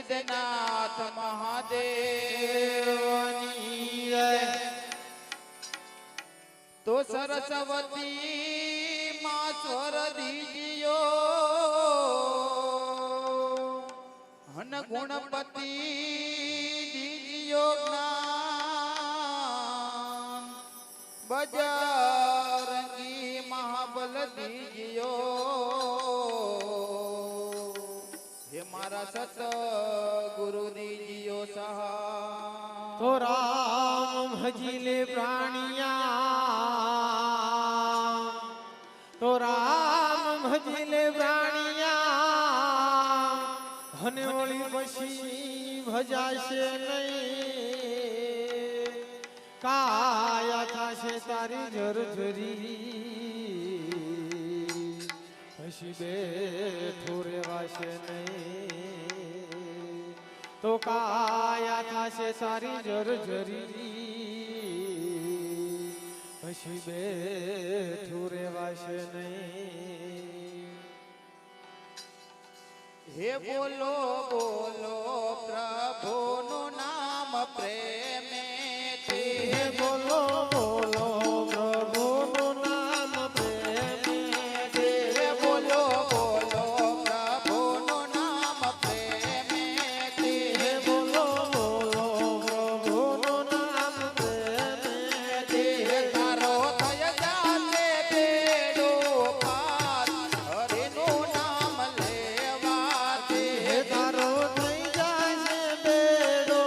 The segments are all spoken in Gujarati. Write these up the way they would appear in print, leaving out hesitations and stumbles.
સિદ્ધનાથ મહાદેવની જય। તો સરસ્વતી માં સ્વર દીજ્યો હન ગુણપતિ દીજ્યો જ્ઞાન બજરંગી મહાબલ દીજ્યો હે મારા સત ગુરુ દીજ્યો સહા। તો રામ ભજીલે પ્રાણિયા તો રામ ભજીલે પ્રાણિયા હને વળી પછી ભજાશે નહીં કાયા થાશે તારી જરજરી પછી બેઠો રેવાશે નહીં તો કાયા થાશે તારી જરજરી પછી બેઠું રેવાશે નહીં। હે બોલો બોલો પ્રભુનું નામ પ્રેમેથી હે બોલો બોલો પ્રભુનું નામ પ્રેમેથી હે બોલો બોલો પ્રભુનું નામ પ્રેમેથી હે બોલો બોલો પ્રભુનું નામ પ્રેમેથી હે તારો થય જાતે બેડો પાર હરિનું નામ લેવાથી હે તારો થઈ જાય બેડો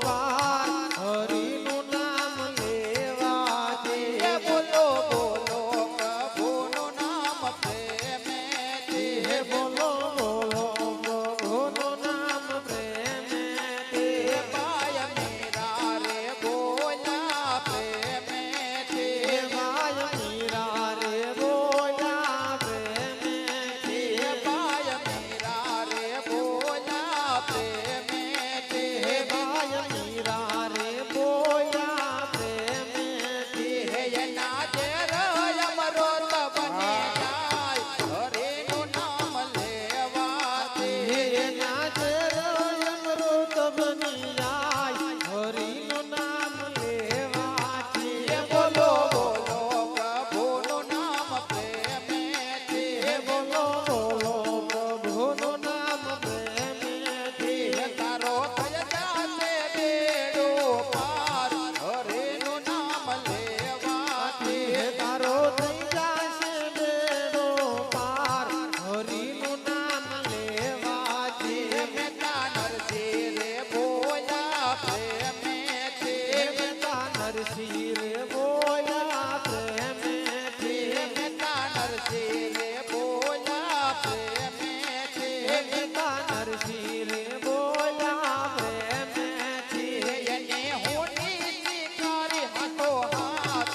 પાર હરિનું નામ લેવાથી હે બોલો બોલો પ્રભુનું નામ પ્રેમેથી હે બોલો બોલો પ્રભુનું નામ પ્રેમેથી હે પાય મીરા રે બોલ્યા પ્રેમેથી હે માય મીરા રે બોલ્યા પ્રેમેથી હે પાય મીરા રે બોલ્યા પ્રેમેથી હે માય મીરા રે બોલ્યા પ્રેમેથી હે એના ઘેર અમૃત બની જાય હરિનું નામ લેવાથી હે નાચે અમૃત બની જાય હરિનું નામ લેવાથી હે બોલો બોલો પ્રભુનું નામ પ્રેમેથી હે બોલો બોલો પ્રભુનું નામ પ્રેમેથી હે તારો થય જાતે બેડો પાર હરિનું નામ લેવાથી હે તારો થઈ જાશે બેડો પાર હરિનું નામ લેવાથી હે મેતા નરસિંહ રે બોલ્યા પ્રેમેથી હે મેતા નરસિંહ રે બોલ્યા પ્રેમેથી હે મેતા નરસિંહ રે બોલ્યા પ્રેમેથી હે મેતા નરસિંહ રે બોલ્યા પ્રેમેથી હે એને હોની શિકારી હાથો હાથ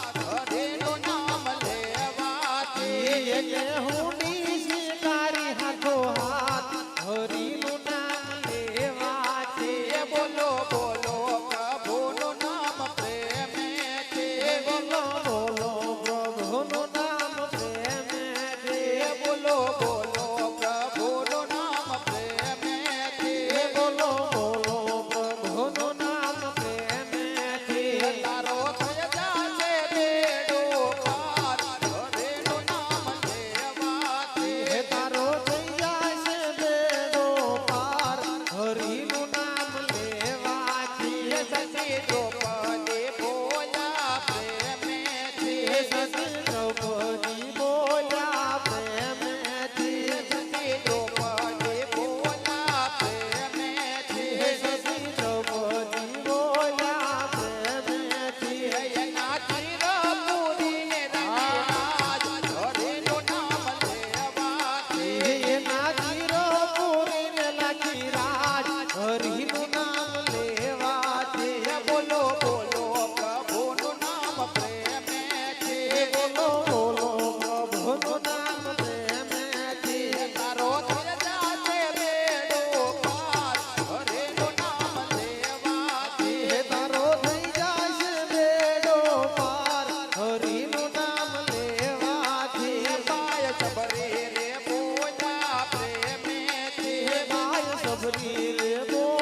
હરિનું નામ લેવાથી હે હુંડી શિકારી હાથો હાથ હરિનું નામ લેવાથી હે બોલો બોલો પ્રભુનું નામ પ્રેમેથી હે બોલો બોલો પ્રભુનું નામ પ્રેમેથી હે બોલો બોલો પ્રભુનું નામ પ્રેમેથી હે બોલો બોલો પ્રભુનું નામ પ્રેમેથી હે તારો થય જાશે બેડો પાર હરિનું નામ લેવાથી હે તારો થઈ જાશે બેડો પાર હરિનું નામ લેવાથી હે સતી દ્રૌપદી બોલ્યા પ્રેમેથી હે સતી દ્રૌપદી બોલ્યા પ્રેમેથી હે સતી દ્રૌપદી બોલ્યા પ્રેમેથી હે સતી દ્રૌપદી બોલ્યા પ્રેમેથી હે એના ચિરપુરીને રાજ હરિનું નામ લેવાથી એના ચિરો પૂરીને લાગી રાજ હરિનું નામ લેવાથી હે બોલો બોલો પ્રભુનું નામ પ્રેમેથી હે બોલો બોલો પ્રભુનું નામ પ્રેમેથી હે તારો થય જાશે બેડો પાર હરિનું નામ લેવાથી હે તારો થઈ જાશે બેડો પાર હરિનું નામ લેવાથી હે પાય સબરી રે બોલ્યા પ્રેમેથી હે બાય સબરી રે બોલ્યા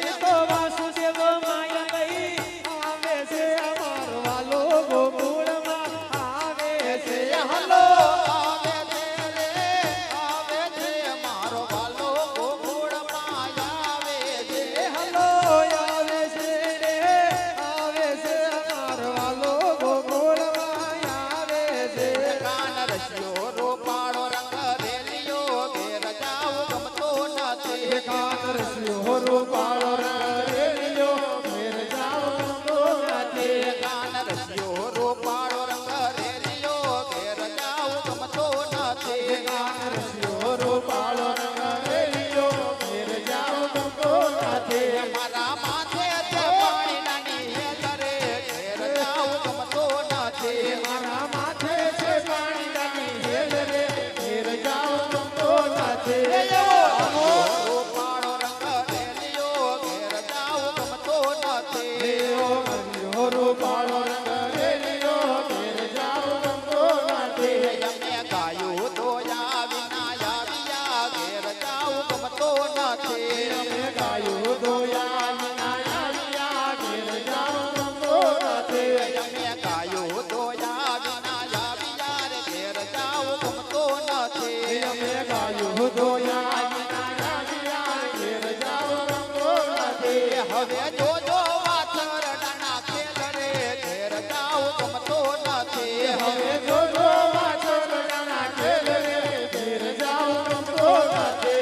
એ તો વાસુદેવ માયા લઈ આવે છે અમારો વાલો ગોકુળમાં આવે છે હલો આવે છે રે આવે છે મારો વાલો ગોકુળમાં આવે છે હલો આવે છે રે આવે છે અમારો વાલો ગોકુળમાં આવે છે કાન રસ્યો રૂપાળો રંગ રેલિયો ઘેર જાવું ગમતો નથી કાન રસ્યો રૂપાળો રંગ રેલિયો ઘેર જાવ ગમતો નથી કાન રસ્યો રૂપાળો રંગ રેલિયો ઘેર જાવું ગમતો નથી કાન રસ્યો રૂપાળો રંગ રેલિયો ઘેર જાવ ગમતો નથી મારા માથે છે પાણીની હેલ રે ઘેર જાવું ગમતો નથી મારા માથે છે પાણીની હેલ રે ઘેર જાવ ગમતો નથી રૂપાળો રંગ રેલિયો ઘેર જાવું ગમતો નથી દેવો મર્યો રૂપાળો રંગ રેલિયો ઘેર જાવ ગમતો નથી અમે ગાયું ધોયા વિના આવ્યા ઘેર જાવું ગમતો નથી અમે ગાયું ધોયા વિના આવ્યા ઘેર જાવ ગમતો નથી અમે ગાયું ધોયા વિના આવ્યા રે ઘેર જાવું ગમતો નથી અમે ગાયું ધોયા વિના આવ્યા ઘેર જાવ ગમતો નથી હવે જોજો વાછરડાના ખેલ રે ઘેર જાવું ગમતો નથી હવે જોજો વાછરડાના ખેલ રે ઘેર જાવ ગમતો નથી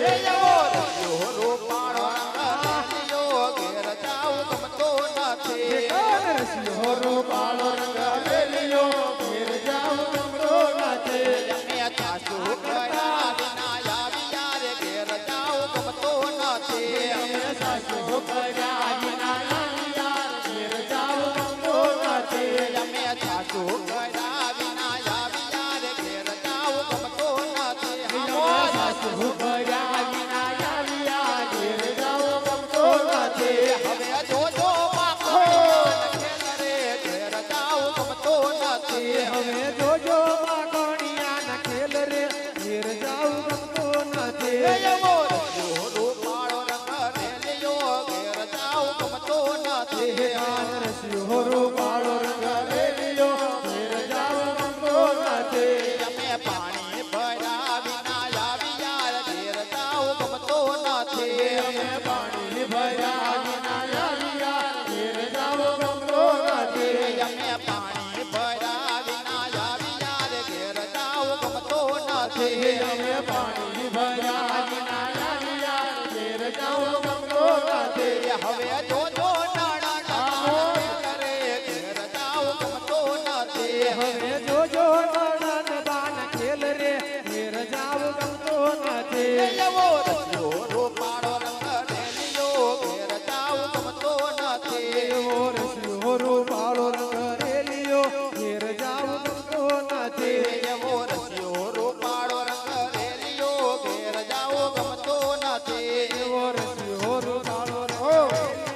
રૂપાળો રંગ રેલિયો ઘેર જાવું ગમતો નથી કાન રસ્યો રૂપાળો રંગ રેલિયો ઘેર જાવ ગમતો નથી અમે સાસુ ગયા વિના આવ્યા રે ઘેર જાવું ગમતો નથી અમે સાસુ કર્યા વિના આવ્યા ઘેર જાવ ગમતો નથી અમે સાસુ ગયા વિના આવ્યા રે ઘેર જાવું ગમતો નથી અમે સાસુ કર્યા વિના આવ્યા ઘેર જાવ ગમતો નથી હવે જોજો પાકોડિયાના ખેલ રે ઘેર જાવું ગમતો નથી હવે જોજો માગણિયાના ખેલ રે ઘેર જાવ ગમતો નથી એવો રૂપાળો રંગ રેલિયો ઘેર જાવું ગમતો નથી કાન રસ્યો રૂપાળો રંગ રેલિયો ઘેર જાવ ગમતો નથી અમે પાણી ભર્યા વિના આવ્યા રે ઘેર જાવું ગમતો નથી અમે પાણી ભર્યા વિના આવ્યા ઘેર જાવ ગમતો નથી અમે પાણી ભર્યા વિના આવ્યા રે ઘેર જાવું ગમતો નથી અમે પાણી ભર્યા વિના આવ્યા ઘેર જાવ ગમતો નથી હવે જોજો નાણા રે ઘેર જાવું ગમતો નથી હવે જોજો નણંદ બાન ખેલ રે ઘેર જાવ ગમતો નથી એવો રસ્યો રૂપાળો રંગ રેલિયો ઘેર જાવું ગમતો નથી એવો રસ્યો રૂપાળો રંગ રેલિયો ઘેર જાવ ગમતો નથી એવો રસ્યો રૂપાળો રંગ રેલિયો ઘેર જાવું ગમતો નથી એવો રસ્યો રૂપાળો રંગ રેલિયો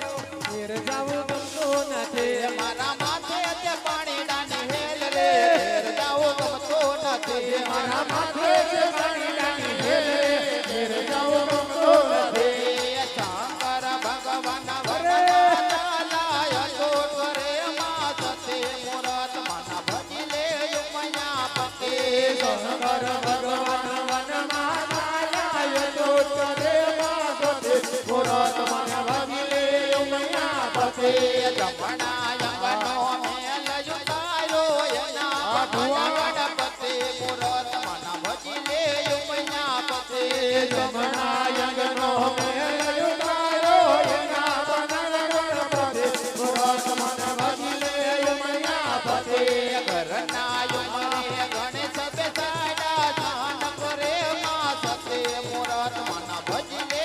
ઘેર જાવ ગમતો નથી મારા માથે તે પાણીડાની હેલ રે ઘેર જાવું ગમતો નથી મારા માથે છે પાણીડાની હેલ રે ઘેર જાવ ગમતો નથી શંકર ભગવાન વરદાય તો કરે માં સતે મુરત મન ભજી લે મયા પતે શંકર ભગવાન વનમાં આયા તો કરે માગતે પુરત મન ભાગી લે ઉમૈયા પતે જમણા યંગનો મેલ યુતાયો એના ગણપતિ મુરત મન ભજી લે મયા પતે જમણા યજ્ઞનો મેલ યુતાયો એના બનર ગણપતિ પુરત મન ભાગી લે ઉમૈયા પતે ઘરના યુમને ગણેશ બેસાડ્યા દાન કરે માં સતે મુરત મન ભજી લે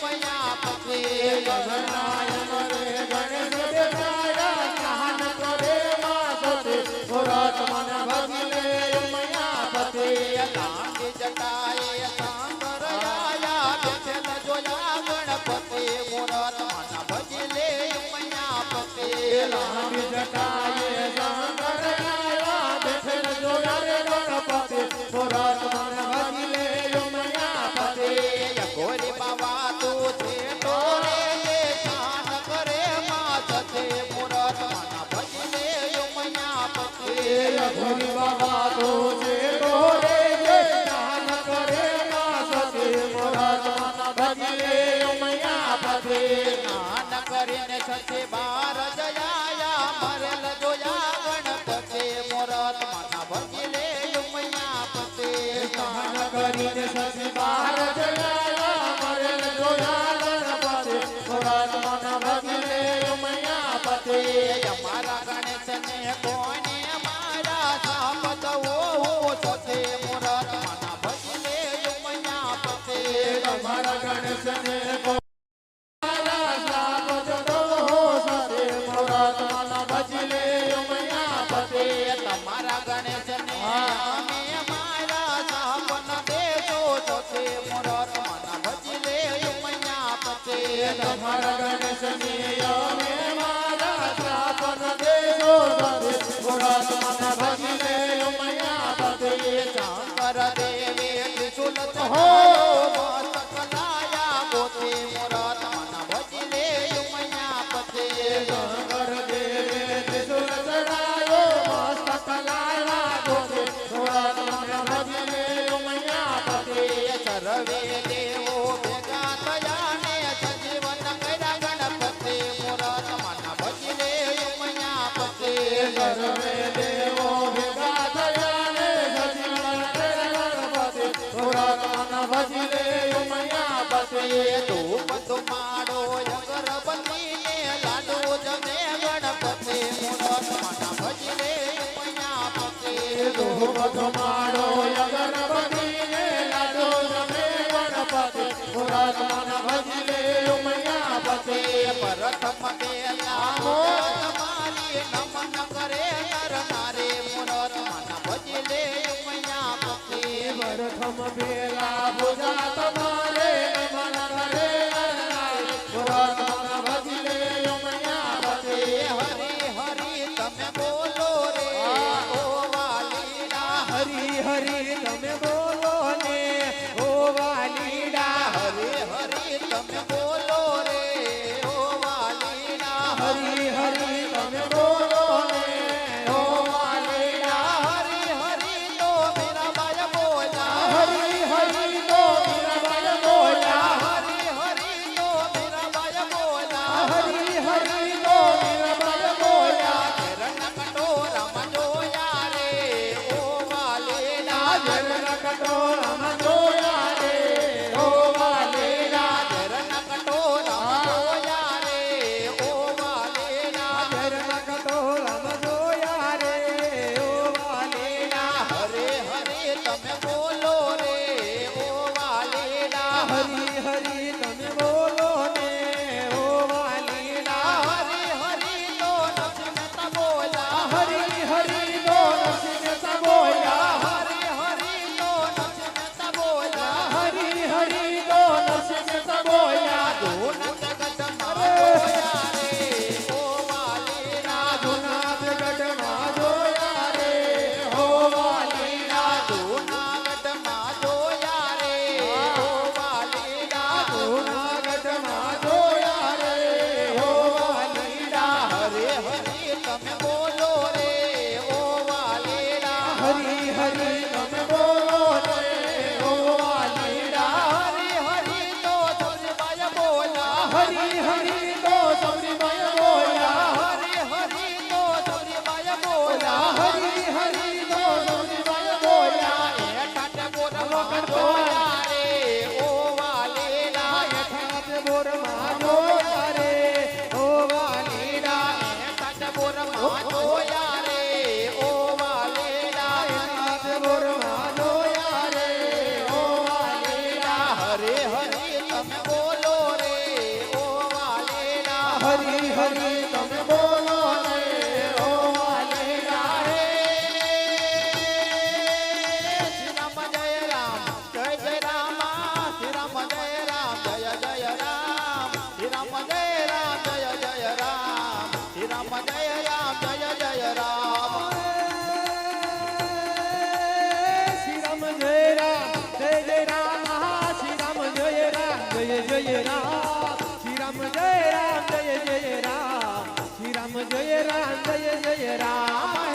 મયા પતે ગગનાયન રે ગણેશ દેવાયા જ્ઞાન કરે માં સતે પુરત મન ભાગી લે સચે બાર જયા મરેલ જોયા ગણપતિ મોરત માના ભજી લે ઉમૈયા પતે સહન કરીને સસી બહાર જયા મરેલ જોયા ગણપતિ મોરત માના ભજી લે ઉમૈયા પતે અમારા ગણેશ ને કોને મારા સાપત ઓ સતે મોરત માના ભજી લે ઉમૈયા પતે તમારા ગણેશને મારા સાપ જતો સતે મોરત માના ભજી લે ઉમૈયા પતે તમારા ગણેશ ને અમે મારા સાપન દેજો સતે મોરત માના ભજી લે ઉમૈયા પતે તમારા ગણેશને અમે મારા સાપન દેજો સતે મોરત માના ભજી લે ઉમૈયા પતે શંકર દેવે ત્રિશુલ હો મસ્તક લાયા ગોતે મોરત માના ભજી લે ઉમૈયા પતે શંકર દેવે ત્રિશુલ ચડાયો મસ્તક લાવ્યા ગોતે મોરત માના ભજી લે ઉમૈયા પતે સર્વે દેવો ભેગા થયા ને સજીવન કર્યા ગણપતિ મોરત માના ભજી લે ઉમૈયા પતે સર્વે દેવો ભેગા થયા ને સજીવન કર્યા ગણપતિ મોરત માના ભજી લે ઉમૈયા પતે ધૂપ ધુમાડો અગરબત્તી ને લાડુ જમે ગણપતિ મોરત માના ભજી લે ઉમૈયા પતે ધૂપ ધુમાડો અગરબત્તી ને લાડુ જમે ગણપતિ મોરત માના ભજી લે ઉમૈયા પતે પ્રથમ પેલા તમારી નમન કરે નર નારે મોરત માના ભજી લે ઉમૈયા પતે પ્રથમ પેલા પૂજા તમારે નમન કરે નરનારી મોરત માના ભજી લે ઉમૈયા પતે હરી હરી તમે બોલો રે ઓ વાલીડા હરી હરી તમે બોલો ને ઓ વાલીડા હરી હરી તમે બોલો રે ઓ વાલીડા હરી હરી તમે બોલો ને ઓ વાલીડા હરી હરી તો મેરા બાય બોલા હરી હરી તો મીરાબાઈ બોલ્યા હરી હરી તો મેરા બાય બોલા હરી હરી તો મીરાબાઈ બોલ્યા ચરણ કટોરામાં જોયા રે ઓ વાલીડા જરણ કટોરામાં જોયા રે ઓ વાલીડા ચરણ કટોરામાં જોયા રે ઓ વાલીડા જરણ કટોરામાં જોયા રે ઓ વાલીડા હરે હરે તમે બોલો રે ઓ વાલીડા હરી હરી તમે બોલો ને ઓ વાલીડા હરી હરી તો નરસિંહ મહેતા બોલા હરી હરી તો નરસિંહ મહેતા બોલ્યા હરી હરી તો નરસિંહ મહેતા બોલા હરી હરી તો નરસિંહ મહેતા બોલ્યા ધૂન જગતમાં જોયા રે ઓ વાલીડા જુનાથ ગઢમાં જોયા રે હો વાલીડા જૂનાગઢમાં જોયા રે ઓ વાલીડા જુનાગઢમાં જોયા રે હો વાલીડા હરે હરે તમે બોલો રે ઓ વાલીડા હરી હરી તમે બોલો ને ઓ વાલીડા હરી હરી તો સૌરીબાઈ બોલા હરી હરી તો સૌરીબાઈ બોલ્યા હરી હરી તો સૌરીબાઈ બોલા હરી હરી તો સૌરીબાઈ બોલ્યા એ ટાટા બોરમાં જોયા રે ઓ વાલીડા યથાર્થ બોરમાં જોયા રે ઓ વાલીડા એ ટાટા બોરમાં જોયા રે ઓ વાલીડા યથાર્થ બોરમાં જોયા રે ઓ વાલીડા હરે હરે તમે બોલો રે ઓ વાલીડા હરી હરી તમે બોલો ને ઓ વાલીડા શ્રી રામ જય રામ જય જય રામ શ્રી રામ જય રામ જય જય રામ શ્રી રામ જય રામ જય જય રામ શ્રી રામ જય રામ જય જય રામ શ્રી રામ જય રામ જય જય રામ શ્રી રામ જય રામ જય જય રામ શ્રી રામ જય રામ જય જય રામ શ્રી રામ જય રામ જય જય રામ